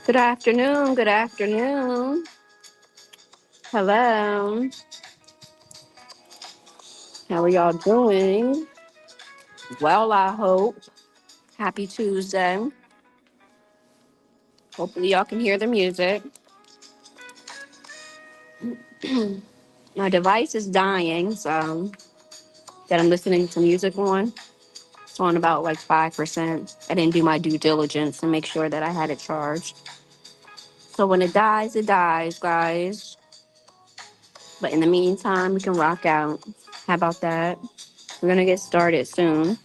Good afternoon. Good afternoon. Hello. How are y'all doing? Well, I hope. Happy Tuesday. Hopefully, y'all can hear the music. My device is dying, so that I'm listening to music on. It's on about like 5%. I didn't do my due diligence to make sure that I had it charged. So when it dies, guys. But in the meantime, we can rock out. How about that? We're going to get started soon.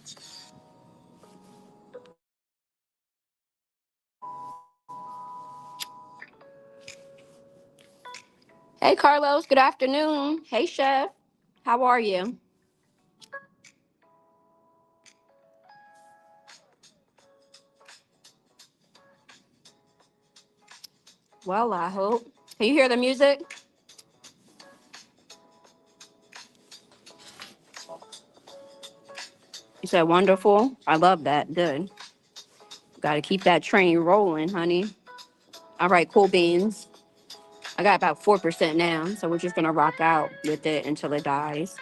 Hey, Carlos. Good afternoon. Hey, Chef. How are you? Well, I hope. Can you hear the music? You said wonderful. I love that. Good. Got to keep that train rolling, honey. All right, cool beans. I got about 4% now, so we're just going to rock out with it until it dies.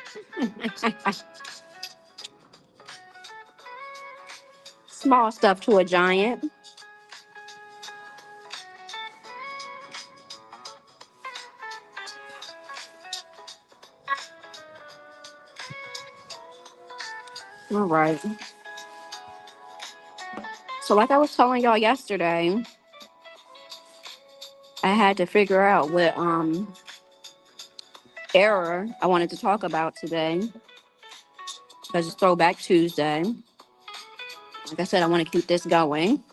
Small stuff to a giant. All right. So, like I was telling y'all yesterday, I had to figure out what error I wanted to talk about today because it's Throwback Tuesday. Like I said, I want to keep this going.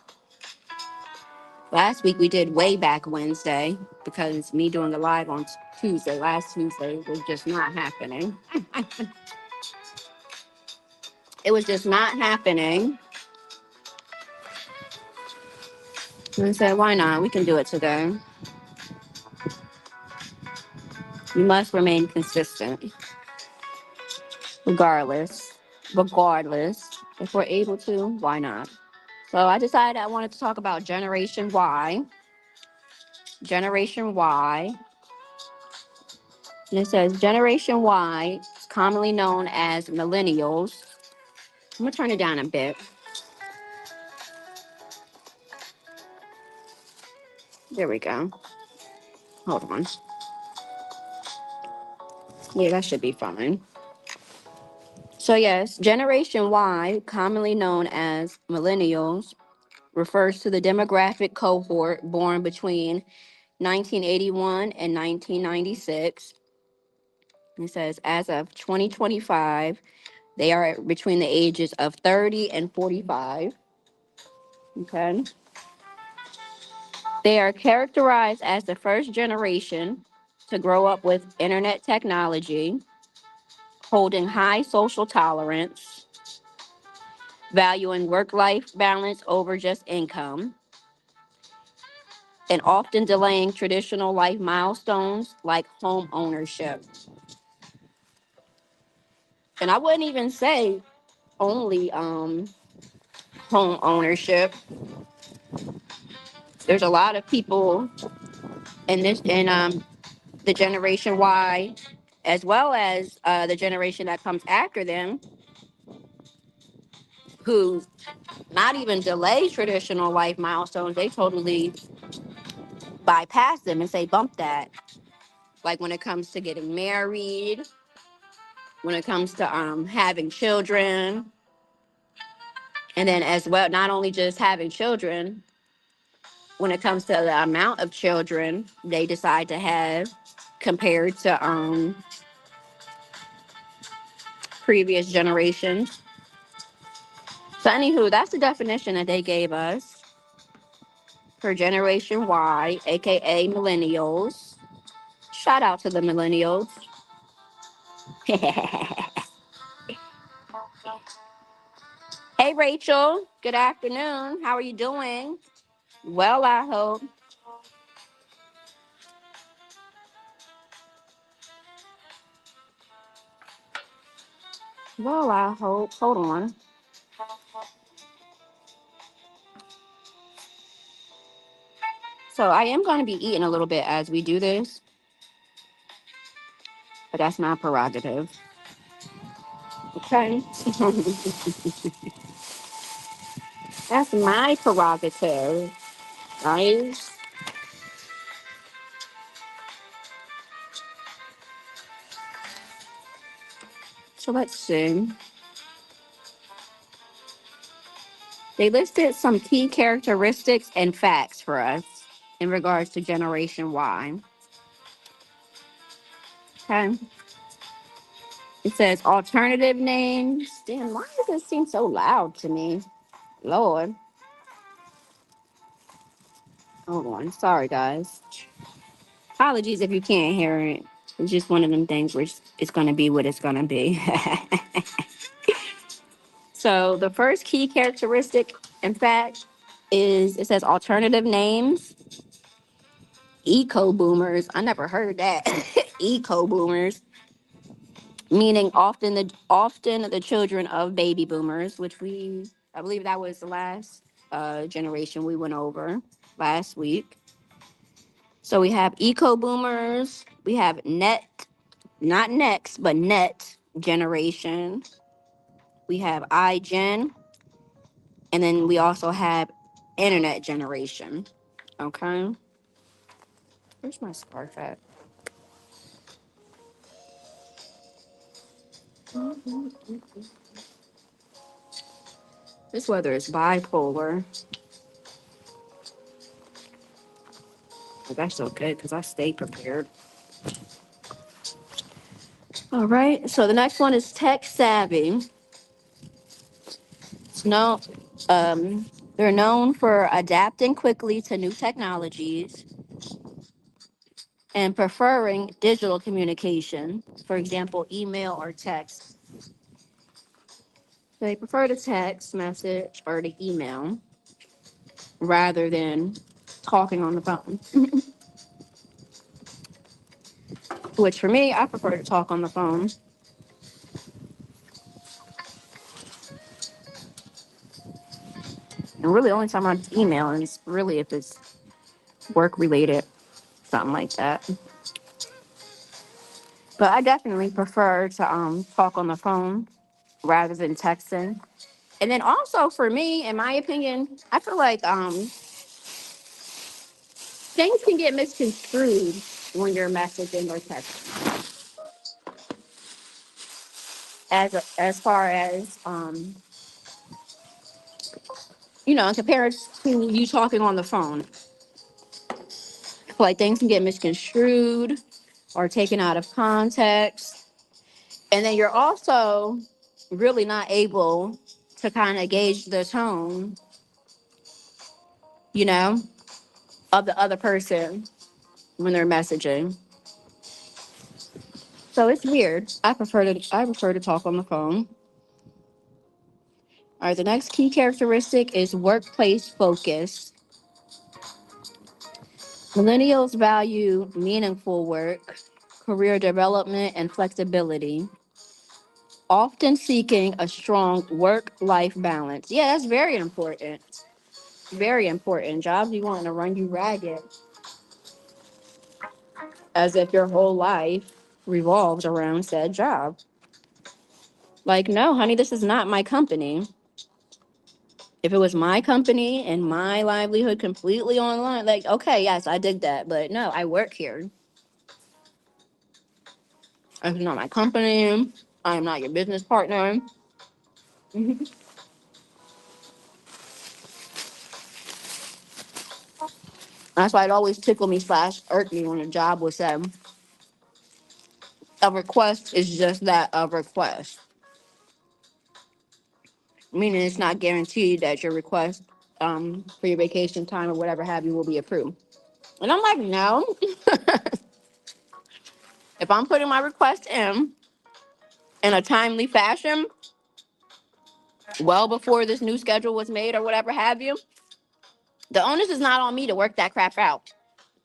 Last week we did way back Wednesday because me doing a live on Tuesday, last Tuesday, was just not happening. It was just not happening. And I said, why not? We can do it today. We must remain consistent, regardless. Regardless. If we're able to, why not? So I decided I wanted to talk about Generation Y. Generation Y. And it says Generation Y is commonly known as Millennials. I'm going to turn it down a bit. There we go. Hold on. Yeah, that should be fine. So, yes, Generation Y, commonly known as Millennials, refers to the demographic cohort born between 1981 and 1996. It says, as of 2025, they are between the ages of 30 and 45. Okay. They are characterized as the first generation to grow up with internet technology, holding high social tolerance, valuing work-life balance over just income, and often delaying traditional life milestones like home ownership. And I wouldn't even say only home ownership. There's a lot of people in the Generation Y, as well as the generation that comes after them, who not even delay traditional life milestones. They totally bypass them and say bump that. Like when it comes to getting married, when it comes to having children, and then as well, not only just having children, when it comes to the amount of children they decide to have compared to previous generations. So anywho, that's the definition that they gave us for Generation Y, aka Millennials. Shout out to the Millennials. Hey Rachel, good afternoon. How are you doing? Well, I hope. Well, I hope. Hold on. So I am going to be eating a little bit as we do this, but that's my prerogative. Okay. That's my prerogative, right? So let's see. They listed some key characteristics and facts for us in regards to Generation Y. Okay. It says alternative names. Damn, why does this seem so loud to me? Lord. Hold on. Sorry, guys. Apologies if you can't hear it. It's just one of them things where it's going to be what it's going to be. So the first key characteristic, in fact, is it says alternative names, eco boomers. I never heard that. Eco boomers, meaning often the children of baby boomers, which I believe that was the last generation we went over last week. So we have eco boomers, we have not next, but net generation. We have iGen, and then we also have internet generation. Okay. Where's my scarf at? This weather is bipolar. But that's okay because I stay prepared. All right. So the next one is tech savvy. It's no, um, they're known for adapting quickly to new technologies and preferring digital communication, for example, email or text. They prefer the text message or the email rather than talking on the phone. Which for me, I prefer to talk on the phone. And really, the only time I email is really if it's work related, something like that. But I definitely prefer to talk on the phone rather than texting. And then also for me, in my opinion, I feel like things can get misconstrued when you're messaging or texting. As far as compared to you talking on the phone, I feel like things can get misconstrued or taken out of context. And then you're also really not able to kind of gauge the tone, you know, of the other person when they're messaging. So it's weird. I prefer to talk on the phone. All right, the next key characteristic is workplace focus. Millennials value meaningful work, career development, and flexibility, often seeking a strong work-life balance. Yeah, that's very important. Very important. Jobs you want to run you ragged as if your whole life revolves around said job. Like, no, honey, this is not my company. If it was my company and my livelihood completely online, like, okay, yes, I did that. But no, I work here. It's not my company. I am not your business partner. That's why it always tickled me slash irked me when a job was said, a request is just that, a request. Meaning it's not guaranteed that your request for your vacation time or whatever have you will be approved. And I'm like, no. If I'm putting my request in a timely fashion, well before this new schedule was made or whatever have you, the onus is not on me to work that crap out.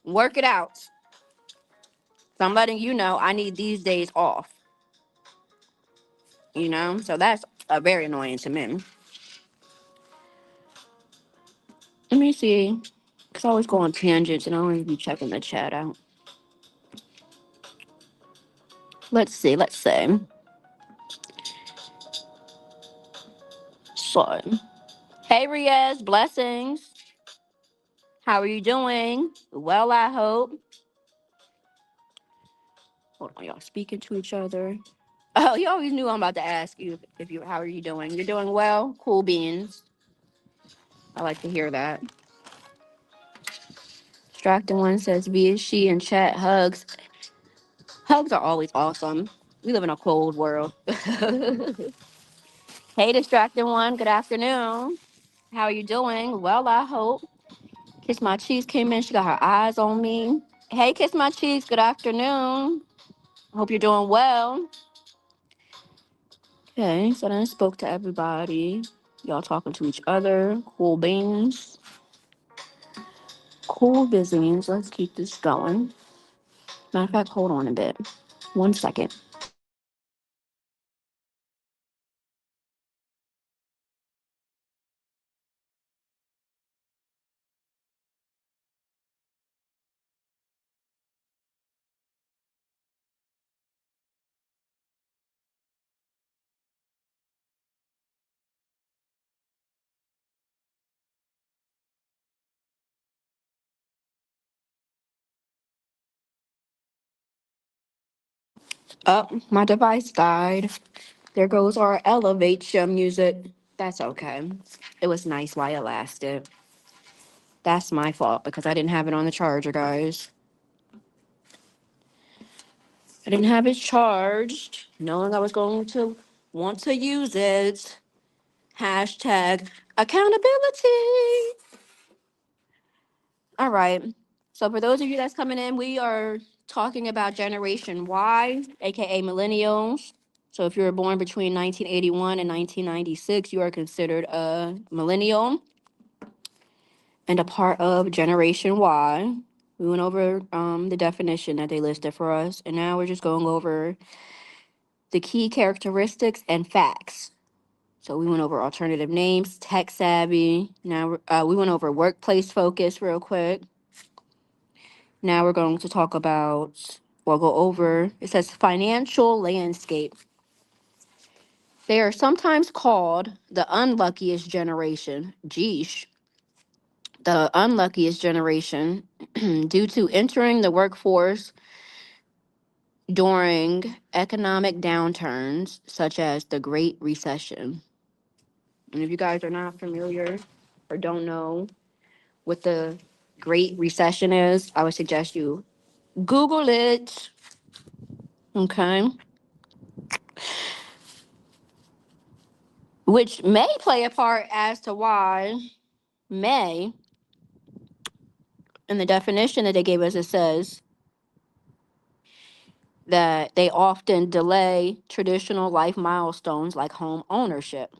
Work it out. So I'm letting you know I need these days off. So that's very annoying to me. Let me see. It's always go on tangents, and I don't even be checking the chat out. Let's see. Let's see. So, hey, Riaz, blessings. How are you doing? Well, I hope. Hold on, y'all speaking to each other. Oh, you always knew I'm about to ask you if you how are you doing? You're doing well? Cool beans. I like to hear that. Distracting one says via she and chat hugs. Hugs are always awesome. We live in a cold world. Hey, distracting one. Good afternoon. How are you doing? Well, I hope. Kiss My Cheese came in. She got her eyes on me. Hey, Kiss My Cheese. Good afternoon. Hope you're doing well. Okay, so then I spoke to everybody. Y'all talking to each other. Cool beans. Cool business. Let's keep this going. Matter of fact, hold on a bit. 1 second. Oh, my device died. There goes our elevator music. That's okay. It was nice while it lasted. That's my fault because I didn't have it on the charger, guys. I didn't have it charged, knowing I was going to want to use it. Hashtag accountability. All right. So for those of you that's coming in, we are talking about Generation Y, aka Millennials. So if you were born between 1981 and 1996, you are considered a millennial and a part of Generation Y. We went over the definition that they listed for us, and now we're just going over the key characteristics and facts. So we went over alternative names, tech savvy. Now we went over workplace focus real quick. Now we're going to talk about, well, go over, it says financial landscape. They are sometimes called the unluckiest generation. Geesh. The unluckiest generation due to entering the workforce during economic downturns such as the Great Recession. And if you guys are not familiar or don't know what the Great Recession is, I would suggest you Google it. Okay. Which may play a part as to why may in the definition that they gave us, it says that they often delay traditional life milestones like home ownership.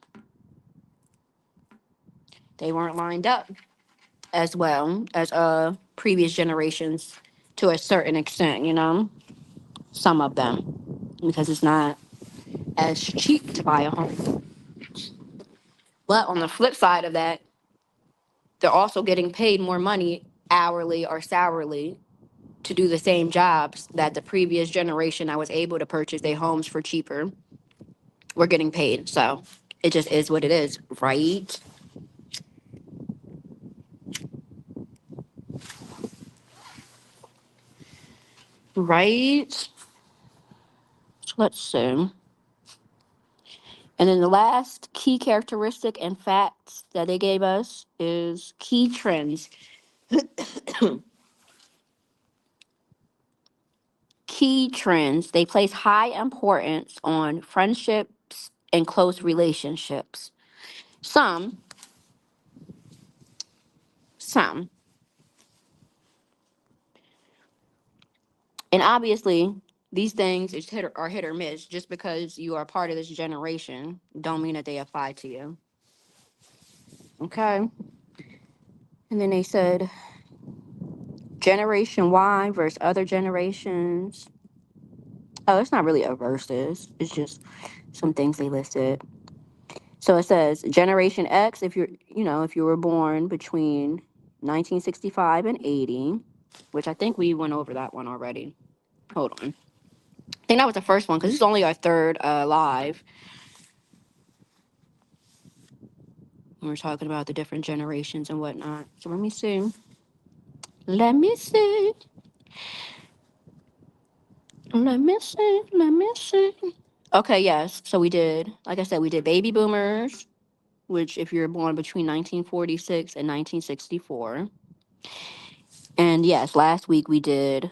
They weren't lined up as well as previous generations to a certain extent, you know, some of them, because it's not as cheap to buy a home. But on the flip side of that, they're also getting paid more money hourly or salary to do the same jobs that the previous generation I was able to purchase their homes for cheaper were getting paid. So it just is what it is, right? Right. So let's see. And then the last key characteristic and facts that they gave us is key trends. Key trends. They place high importance on friendships and close relationships. Some, some. And obviously, these things is hit or miss. Just because you are part of this generation, don't mean that they apply to you. Okay. And then they said Generation Y versus other generations. Oh, it's not really a versus. It's just some things they listed. So it says Generation X, if you're, if you were born between 1965 and 80, which I think we went over that one already. Hold on. I think that was the first one because this is only our third live. We were talking about the different generations and whatnot. So let me see. Let me see. Let me see. Let me see. Okay, yes. So we did, like I said, we did baby boomers, which if you're born between 1946 and 1964. And yes, last week we did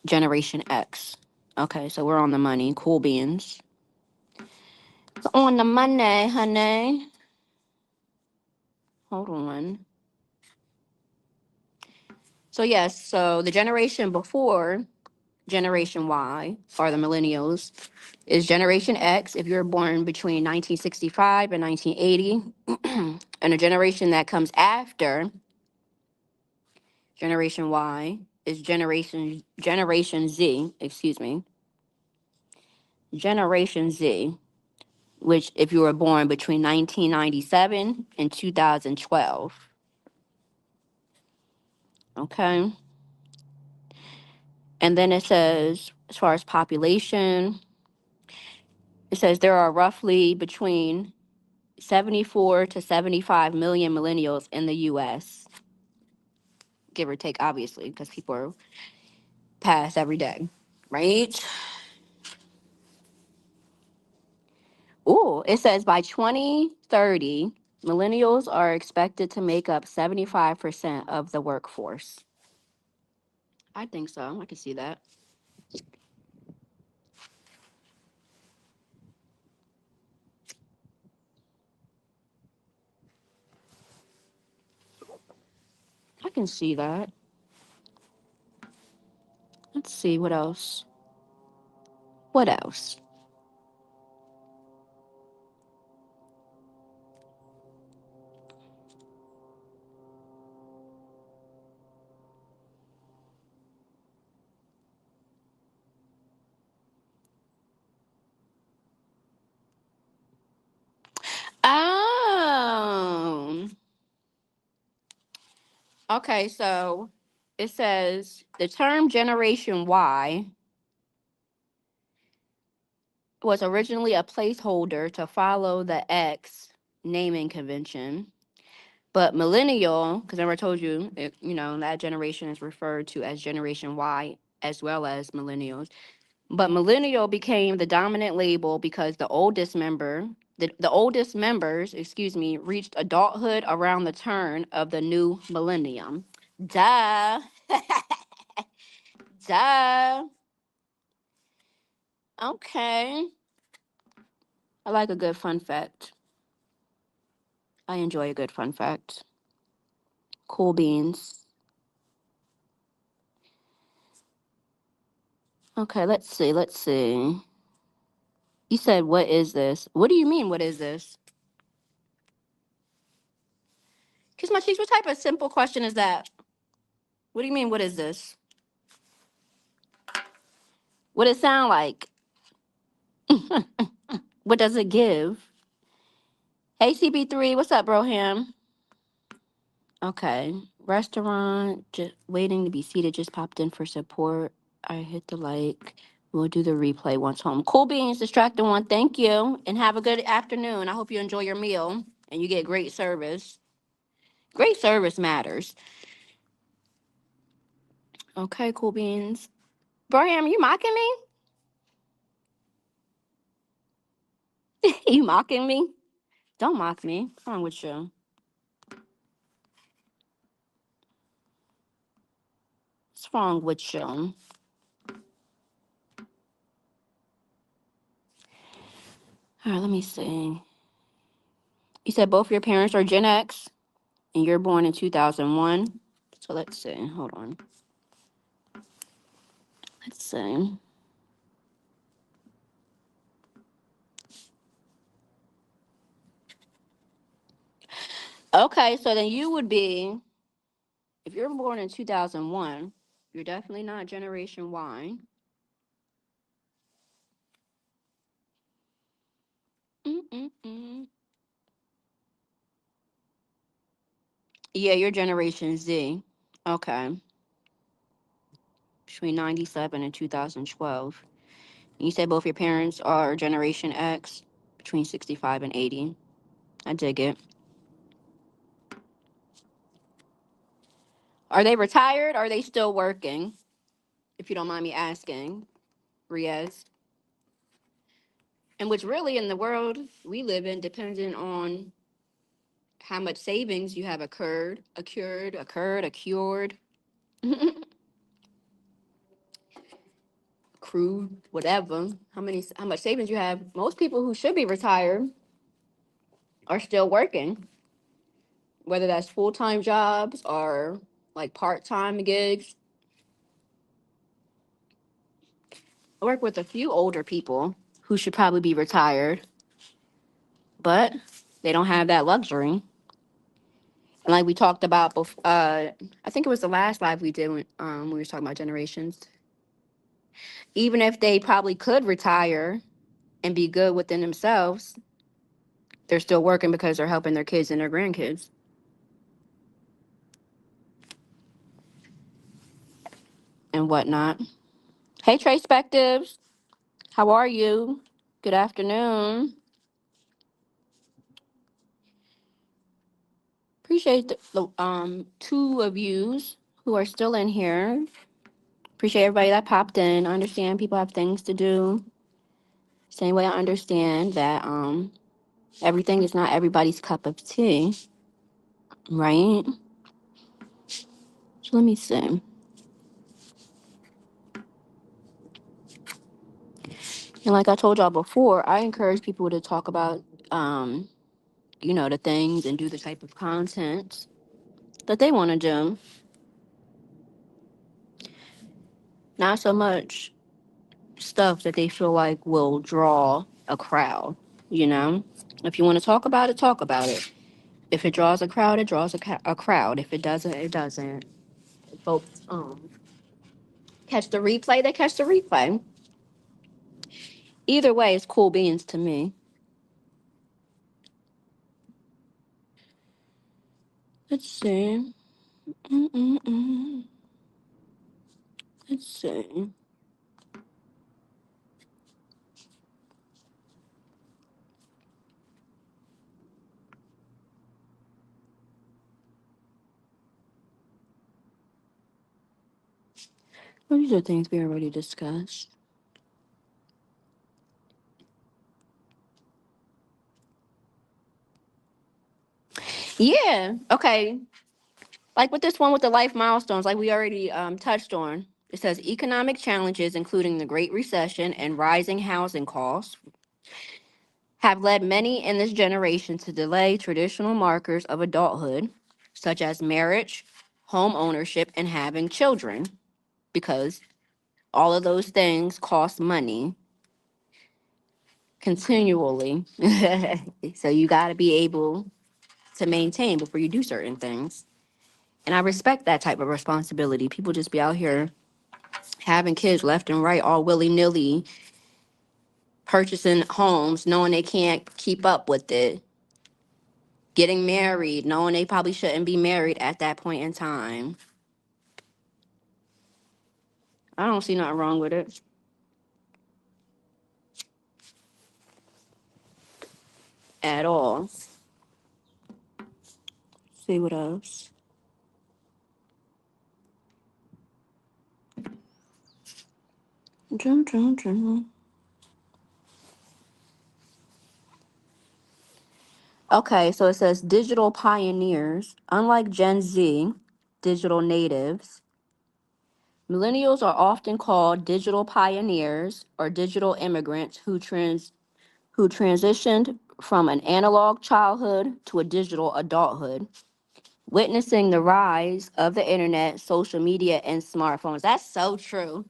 Generation X. Okay, so we're on the money. Cool beans. On the money, honey. Hold on. So yes, so the generation before Generation Y, or the Millennials, is Generation X if you're born between 1965 and 1980. And the generation that comes after Generation Y is Generation Z, excuse me. Generation Z, which if you were born between 1997 and 2012. Okay. And then it says, as far as population, it says there are roughly between 74 to 75 million millennials in the US, give or take, obviously, because people are passed every day, right? Oh, it says by 2030, millennials are expected to make up 75% of the workforce. I think so. I can see that. I can see that. Let's see what else. What else? Oh, okay. So it says the term Generation Y was originally a placeholder to follow the X naming convention. But millennial, because remember I told you, that generation is referred to as Generation Y as well as millennials. But millennial became the dominant label because the oldest members, excuse me, reached adulthood around the turn of the new millennium. Duh. Duh. Okay. I like a good fun fact. I enjoy a good fun fact. Cool beans. Okay, let's see. Let's see. You said, what is this? What do you mean, what is this? Kiss my cheeks, what type of simple question is that? What do you mean, what is this? What does it sound like? What does it give? Hey, CB3, what's up, Broham? Okay. Restaurant, just waiting to be seated, just popped in for support. I hit the like. We'll do the replay once home. Cool beans, distracting one. Thank you. And have a good afternoon. I hope you enjoy your meal and you get great service. Great service matters. Okay, cool beans. Broham, you mocking me? You mocking me? Don't mock me. What's wrong with you? What's wrong with you? All right, let me see. You said both your parents are Gen X and you're born in 2001. So let's see. Hold on. Let's see. Okay, so then you would be, if you're born in 2001, you're definitely not Generation Y. Mm-mm-mm. Yeah, you're Generation Z. Okay. Between 97 and 2012. You said both your parents are Generation X, between 65 and 80. I dig it. Are they retired? Or are they still working? If you don't mind me asking, Riaz. And which really in the world we live in, depending on how much savings you have accrued, accrued, whatever. How much savings you have? Most people who should be retired are still working, whether that's full time jobs or like part time gigs. I work with a few older people who should probably be retired, but they don't have that luxury. And like we talked about before, I think it was the last live we did when we were talking about generations. Even if they probably could retire and be good within themselves, they're still working because they're helping their kids and their grandkids and whatnot. Hey, Trace Spectives, how are you? Good afternoon. Appreciate the two of yous who are still in here. Appreciate everybody that popped in. I understand people have things to do. Same way I understand that everything is not everybody's cup of tea, right? So let me see. And like I told y'all before, I encourage people to talk about um, the things and do the type of content that they want to do. Not so much stuff that they feel like will draw a crowd, you know? If you want to talk about it, talk about it. If it draws a crowd, it draws a crowd. If it doesn't, it doesn't. If folks catch the replay, they catch the replay. Either way, it's cool beans to me. Let's see. Mm-mm-mm. Let's see. Well, these are things we already discussed. Yeah. Okay. Like with this one with the life milestones, like we already touched on. It says economic challenges, including the Great Recession and rising housing costs, have led many in this generation to delay traditional markers of adulthood, such as marriage, home ownership, and having children, because all of those things cost money continually. So you got to be able to maintain before you do certain things. And I respect that type of responsibility. People just be out here having kids left and right, all willy nilly, purchasing homes, knowing they can't keep up with it, getting married, knowing they probably shouldn't be married at that point in time. I don't see nothing wrong with it at all. See what else. Dun, dun, dun. Okay, so it says digital pioneers. Unlike Gen Z, digital natives, millennials are often called digital pioneers or digital immigrants who transitioned from an analog childhood to a digital adulthood, witnessing the rise of the internet, social media, and smartphones. That's so true.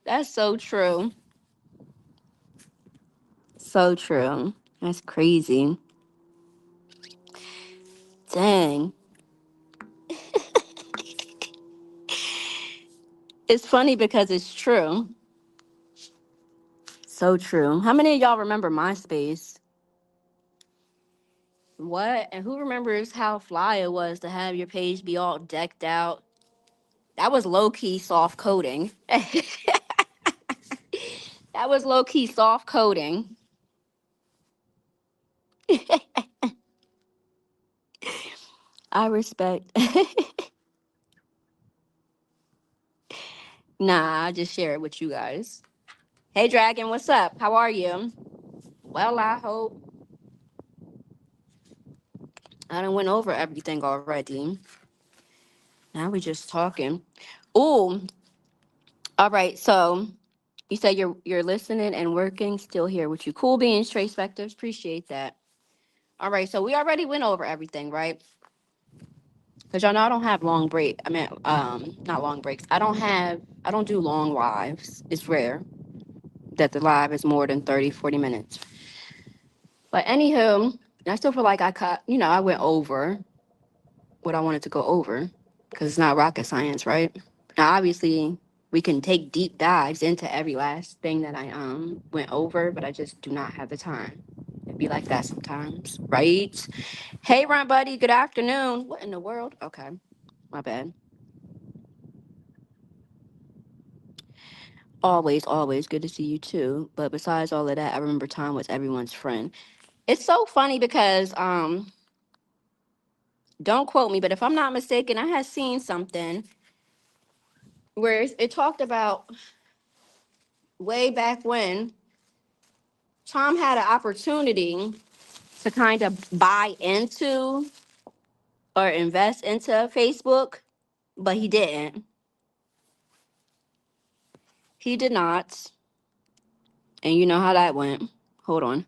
That's so true. So true. That's crazy. Dang. It's funny because it's true. So true. How many of y'all remember MySpace? What? And who remembers how fly it was to have your page be all decked out? That was low key soft coding. That was low key soft coding. I respect. Nah, I just share it with you guys. Hey, Dragon, what's up? How are you? Well, I hope I done went over everything already. Now we just talking. Ooh, all right. So you said you're listening and working. Still here with you. Cool beans, Trace Vectors. Appreciate that. All right. So we already went over everything, right? Because y'all know I don't have long break. I mean, not long breaks. I don't do long lives. It's rare that the live is more than 30, 40 minutes. But anywho, I still feel like I cut, I went over what I wanted to go over because it's not rocket science, right? Now, obviously, we can take deep dives into every last thing that I went over, but I just do not have the time. It'd be like that sometimes, right? Hey, Run Buddy, good afternoon. What in the world? Okay, my bad. Always, always good to see you too. But besides all of that, I remember Tom was everyone's friend. It's so funny because don't quote me, but if I'm not mistaken, I had seen something where it talked about way back when Tom had an opportunity to kind of buy into or invest into Facebook, but he didn't. He did not. And you know how that went. Hold on.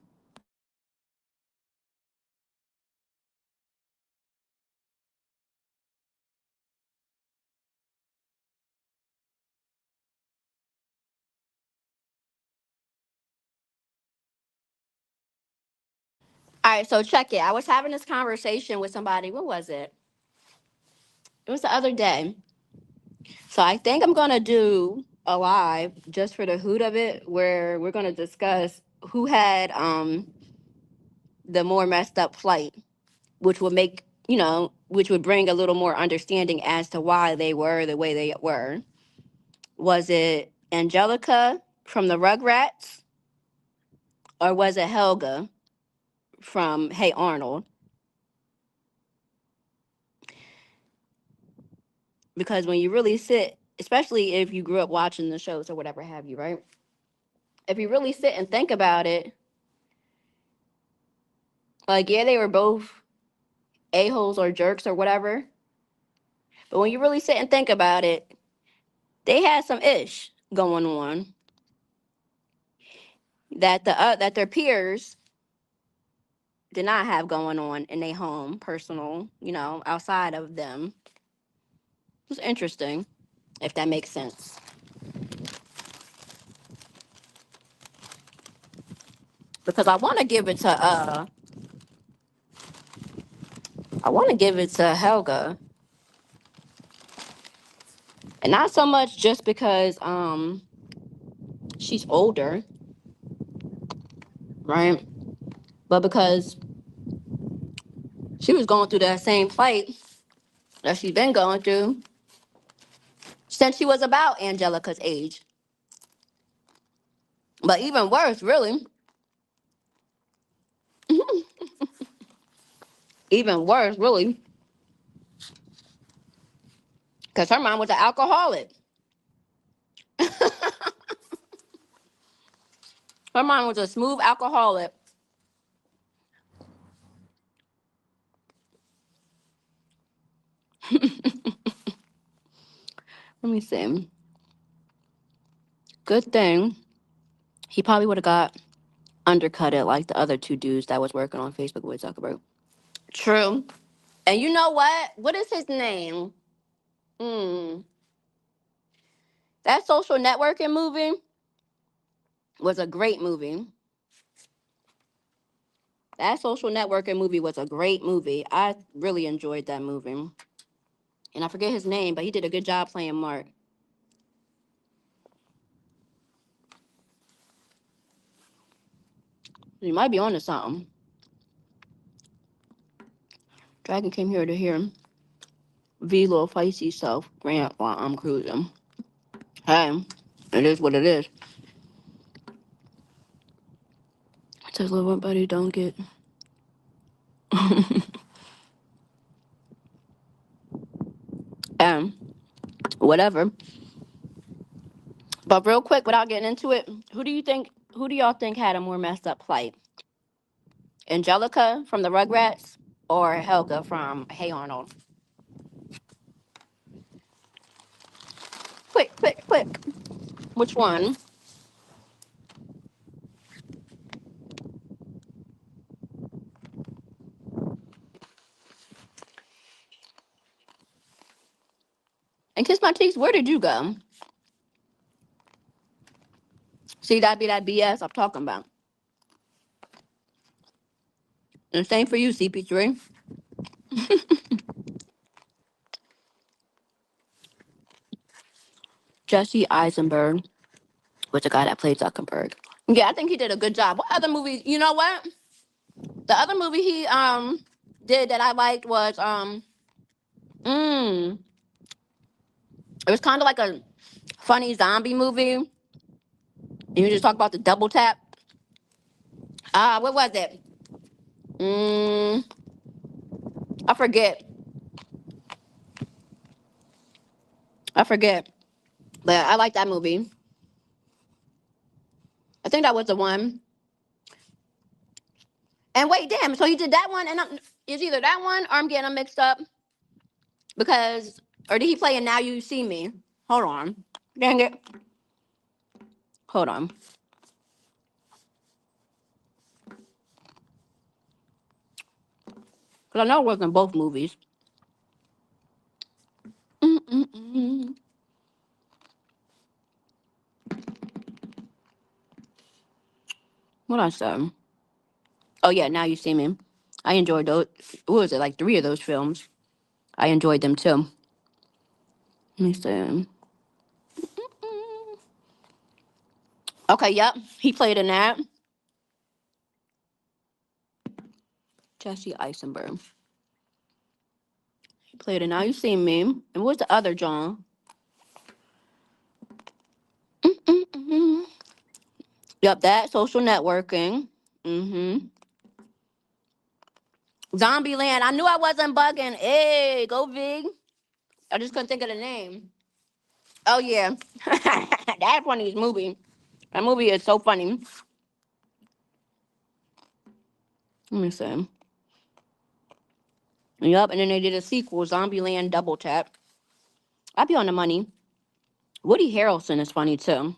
All right, so check it. I was having this conversation with somebody. What was it? It was the other day. So I think I'm gonna do a live just for the hoot of it, where we're gonna discuss who had the more messed up flight, which would make which would bring a little more understanding as to why they were the way they were. Was it Angelica from the Rugrats, or was it Helga from Hey Arnold? Because when you really sit, especially if you grew up watching the shows or whatever have you, right? If you really sit and think about it, like, yeah, they were both a-holes or jerks or whatever. But when you really sit and think about it, they had some ish going on that their peers did not have going on in their home, personal, outside of them. It's interesting, if that makes sense. Because I want to give it to Helga, and not so much just because she's older, right? But because she was going through that same fight that she's been going through since she was about Angelica's age. But even worse, really, even worse, really, because her mom was an alcoholic. Her mom was a smooth alcoholic. Let me see. Good thing he probably would have got undercutted like the other two dudes that was working on Facebook with Zuckerberg. True. And you know what? What is his name? Mm, that social networking movie was a great movie. That social networking movie was a great movie. I really enjoyed that movie. And I forget his name, but he did a good job playing Mark. He might be onto something. Dragon came here to hear V little feisty self rant while I'm cruising. Hey, it is what it is. It says little buddy don't get um whatever. But real quick, without getting into it, who do y'all think had a more messed up plight? Angelica from the Rugrats or Helga from Hey Arnold? Quick, quick, quick. Which one? And Kiss My Cheeks, where did you go? See, that be that BS I'm talking about. And same for you, CP3. Jesse Eisenberg was the guy that played Zuckerberg. Yeah, I think he did a good job. What other movie? You know what? The other movie he did that I liked was it was kind of like a funny zombie movie. You just talk about the double tap. What was it? Mm, I forget. I forget. But I like that movie. I think that was the one. And wait, damn. So he did that one, and it's either that one or I'm getting them mixed up because, or did he play in Now You See Me? Hold on. Dang it. Hold on. Because I know it was in both movies. Mm-mm-mm. What I said? Oh yeah, Now You See Me. I enjoyed those. What was it, like 3 of those films? I enjoyed them too. Let me see. Okay, yep. He played in that. Jesse Eisenberg. He played in Now You See Me. And what's the other John? Mm-mm-mm. Yep, that social networking. Mm-hmm. Zombieland. I knew I wasn't bugging. Hey, go Vig. I just couldn't think of the name. Oh yeah. That's funny movie. That movie is so funny. Let me see. Yep, and then they did a sequel, Zombieland Double Tap. I'd be on the money. Woody Harrelson is funny too.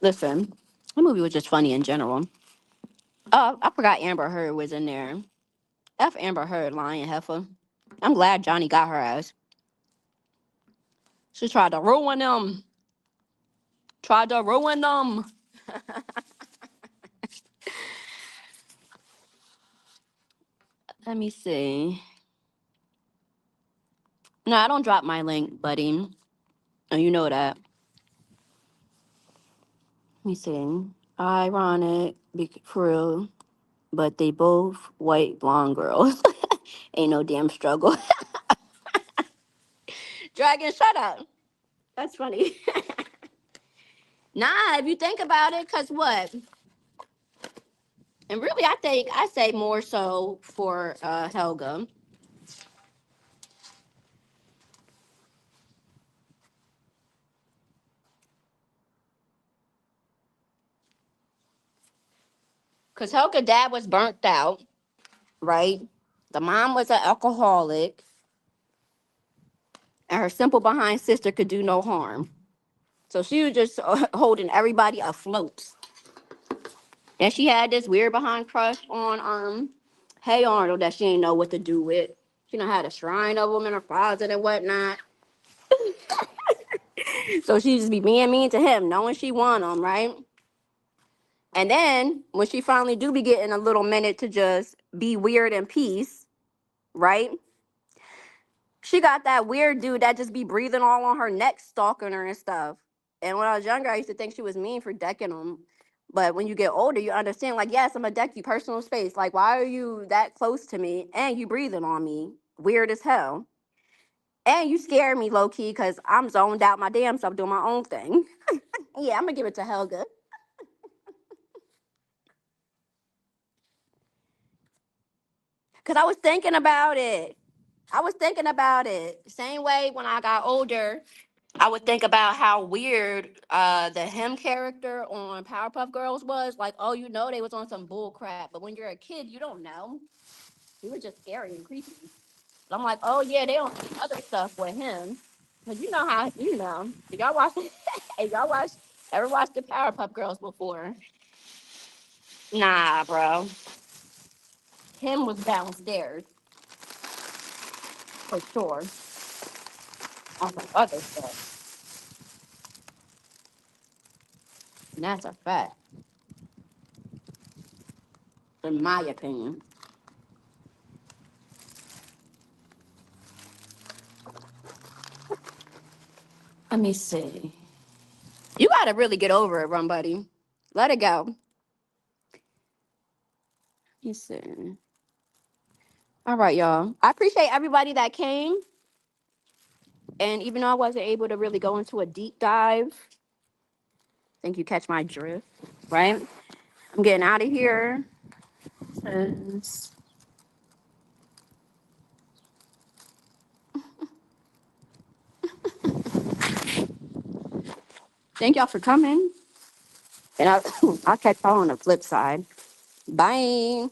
Listen, the movie was just funny in general. Oh, I forgot Amber Heard was in there. F Amber Heard, lying heifer. I'm glad Johnny got her ass. She tried to ruin them. Tried to ruin them. Let me see. No, I don't drop my link, buddy. And you know that. Let me see. Ironic, for real, but they both white blonde girls. Ain't no damn struggle. Dragon, shut up. That's funny. Nah, if you think about it, cause what? And really, I think I say more so for Helga, cause Helga dad was burnt out, right? The mom was an alcoholic, and her simple behind sister could do no harm. So she was just holding everybody afloat. And she had this weird behind crush on Hey Arnold that she didn't know what to do with. She done had a shrine of him in her closet and whatnot. So she just be being mean to him, knowing she want him, right? And then when she finally do be getting a little minute to just be weird in peace, right? She got that weird dude that just be breathing all on her neck, stalking her and stuff. And when I was younger, I used to think she was mean for decking him. But when you get older, you understand, like, yes, I'm gonna deck you personal space. Like, why are you that close to me and you breathing on me? Weird as hell. And you scare me low key because I'm zoned out my damn self doing my own thing. Yeah, I'm gonna give it to Helga. Cause I was thinking about it. I was thinking about it. Same way when I got older, I would think about how weird the him character on Powerpuff Girls was. Like, oh, you know they was on some bull crap. But when you're a kid, you don't know. He was just scary and creepy. I'm like, oh yeah, they on some other stuff with him. Cause you know how you know. Did y'all watch hey, y'all watch ever watched the Powerpuff Girls before? Nah, bro. Him was downstairs for sure. On some other stuff. And that's a fact, in my opinion. Let me see. You gotta really get over it, run buddy. Let it go. Let me see. All right, y'all. I appreciate everybody that came. And even though I wasn't able to really go into a deep dive, I think you catch my drift, right? I'm getting out of here. 'Cause- Thank y'all for coming. And I'll catch y'all on the flip side. Bye.